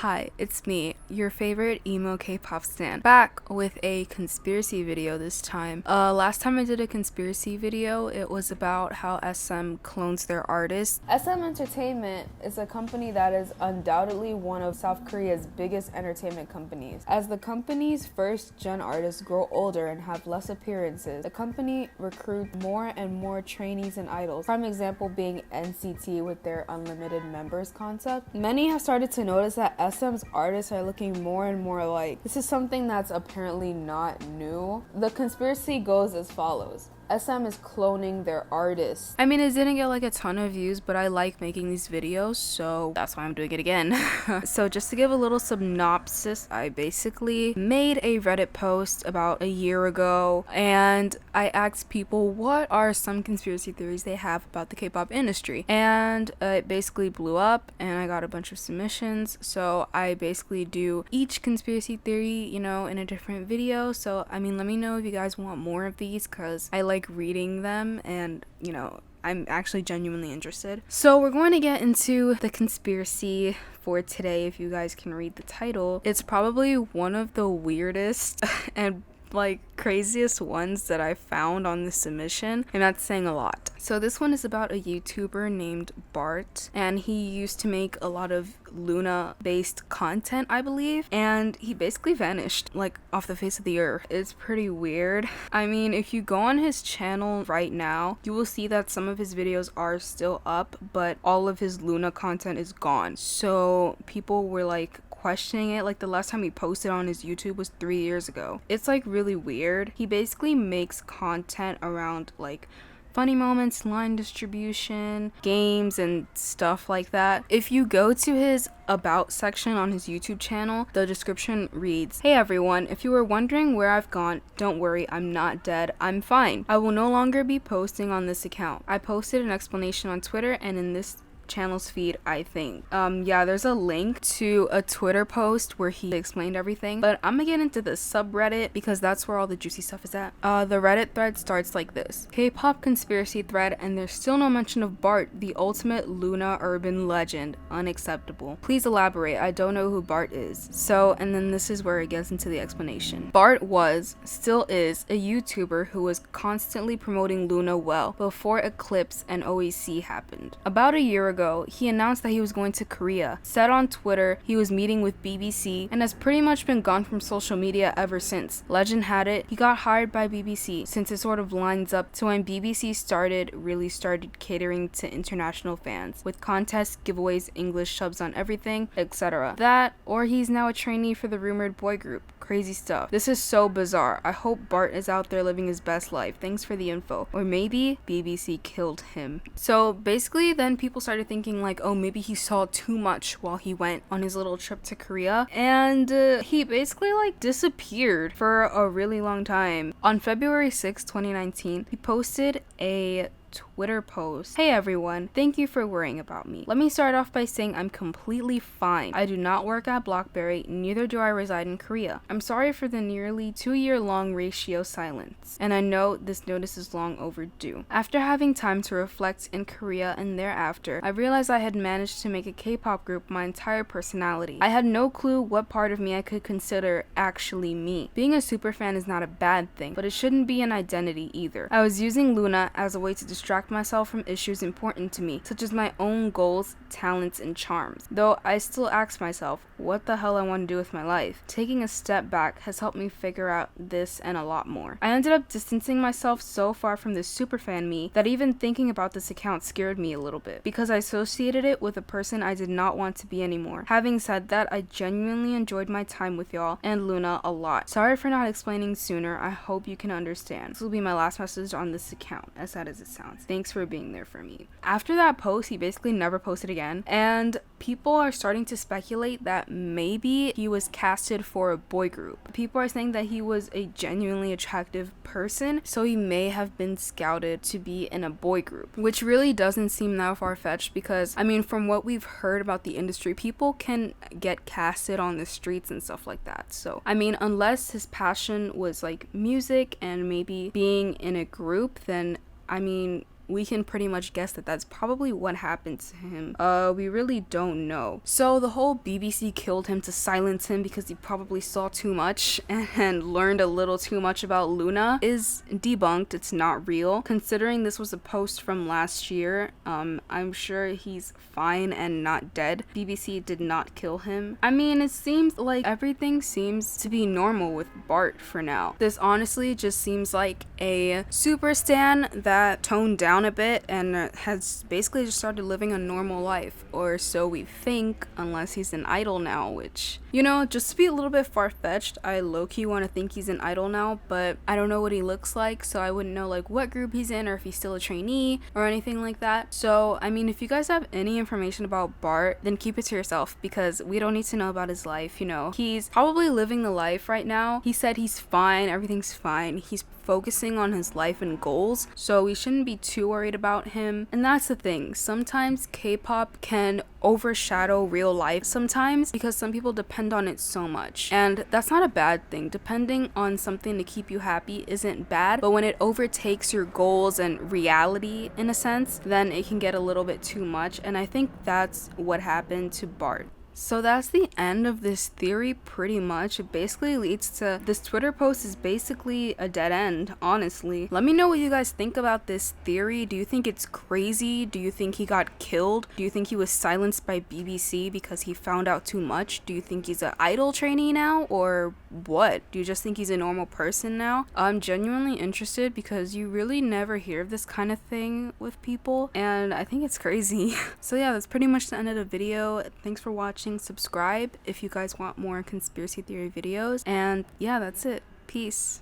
Hi, it's me, your favorite emo K-pop stan, back with a conspiracy video this time. Last time I did a conspiracy video, it was about how SM clones their artists. SM Entertainment is a company that is undoubtedly one of South Korea's biggest entertainment companies. As the company's first-gen artists grow older and have less appearances, the company recruits more and more trainees and idols. Prime example being NCT with their unlimited members concept. Many have started to notice that SM's artists are looking more and more alike. This is something that's apparently not new. The conspiracy goes as follows. SM is cloning their artists. I mean, it didn't get like a ton of views, but I like making these videos, so that's why I'm doing it again. So just to give a little synopsis, I basically made a Reddit post about a year ago, and I asked people what are some conspiracy theories they have about the K-pop industry, and it basically blew up, and I got a bunch of submissions. So I basically do each conspiracy theory, in a different video. So I mean, let me know if you guys want more of these, because I like reading them, and I'm actually genuinely interested. So we're going to get into the conspiracy for today. If you guys can read the title, it's probably one of the weirdest and craziest ones that I found on this submission, and that's saying a lot. So this one is about a YouTuber named Bart, and he used to make a lot of Luna based content, I believe, and he basically vanished off the face of the earth. It's pretty weird. I mean, if you go on his channel right now, you will see that some of his videos are still up, but all of his Luna content is gone. So people were questioning it. The last time he posted on his YouTube was 3 years ago. It's really weird. He basically makes content around funny moments, line distribution, games, and stuff like that. If you go to his about section on his YouTube channel, the description reads, "Hey everyone, if you were wondering where I've gone, don't worry, I'm not dead, I'm fine. I will no longer be posting on this account. I posted an explanation on Twitter and in this channel's feed, I think." Yeah, there's a link to a Twitter post where he explained everything, but I'm gonna get into the subreddit because that's where all the juicy stuff is at. The Reddit thread starts like this: K-pop conspiracy thread, and there's still no mention of Bart, the ultimate Luna urban legend. Unacceptable. Please elaborate. I don't know who Bart is. So, and then this is where it gets into the explanation. Bart still is, a YouTuber who was constantly promoting Luna well before Eclipse and OEC happened. About a year ago, he announced that he was going to Korea, said on Twitter he was meeting with BBC, and has pretty much been gone from social media ever since. Legend had it, he got hired by BBC, since it sort of lines up to when BBC really started catering to international fans, with contests, giveaways, English subs on everything, etc. That, or he's now a trainee for the rumored boy group. Crazy stuff. This is so bizarre. I hope Bart is out there living his best life. Thanks for the info. Or maybe BBC killed him. So basically then people started thinking oh, maybe he saw too much while he went on his little trip to Korea, and he basically disappeared for a really long time. On February 6, 2019, he posted a Twitter post. "Hey everyone, thank you for worrying about me. Let me start off by saying I'm completely fine. I do not work at BlackBerry, neither do I reside in Korea. I'm sorry for the nearly 2-year-long ratio silence, and I know this notice is long overdue. After having time to reflect in Korea and thereafter, I realized I had managed to make a K-pop group my entire personality. I had no clue what part of me I could consider actually me. Being a superfan is not a bad thing, but it shouldn't be an identity either. I was using Luna as a way to distract myself from issues important to me, such as my own goals, talents, and charms. Though I still ask myself what the hell I want to do with my life. Taking a step back has helped me figure out this and a lot more. I ended up distancing myself so far from this superfan me that even thinking about this account scared me a little bit, because I associated it with a person I did not want to be anymore. Having said that, I genuinely enjoyed my time with y'all and Luna a lot. Sorry for not explaining sooner. I hope you can understand. This will be my last message on this account, as sad as it sounds. Thanks for being there for me." After that post, he basically never posted again, and people are starting to speculate that maybe he was casted for a boy group. People are saying that he was a genuinely attractive person, so he may have been scouted to be in a boy group, which really doesn't seem that far-fetched, because I mean, from what we've heard about the industry, people can get casted on the streets and stuff like that. So I mean, unless his passion was music and maybe being in a group, then I mean, we can pretty much guess that that's probably what happened to him. We really don't know. So the whole BBC killed him to silence him because he probably saw too much and learned a little too much about Luna is debunked. It's not real. Considering this was a post from last year, I'm sure he's fine and not dead. BBC did not kill him. I mean, it seems like everything seems to be normal with Bart for now. This honestly just seems like a super stan that toned down a bit and has basically just started living a normal life, or so we think, unless he's an idol now, which, you know, just to be a little bit far-fetched, I low-key want to think he's an idol now, but I don't know what he looks like, so I wouldn't know like what group he's in or if he's still a trainee or anything like that. So I mean, if you guys have any information about Bart, then keep it to yourself, because we don't need to know about his life. You know, he's probably living the life right now. He said he's fine, everything's fine, he's focusing on his life and goals, so we shouldn't be too worried about him. And that's the thing, sometimes K-pop can overshadow real life sometimes because some people depend on it so much, and that's not a bad thing. Depending on something to keep you happy isn't bad, but when it overtakes your goals and reality in a sense, then it can get a little bit too much, and I think that's what happened to Bart. So that's the end of this theory pretty much. It basically leads to this Twitter post is basically a dead end, honestly. Let me know what you guys think about this theory. Do you think it's crazy? Do you think he got killed? Do you think he was silenced by BBC because he found out too much? Do you think he's an idol trainee now, or what? Do you just think he's a normal person now? I'm genuinely interested because you really never hear of this kind of thing with people, and I think it's crazy. So yeah, that's pretty much the end of the video. Thanks for watching. Subscribe if you guys want more conspiracy theory videos, and yeah, that's it. Peace.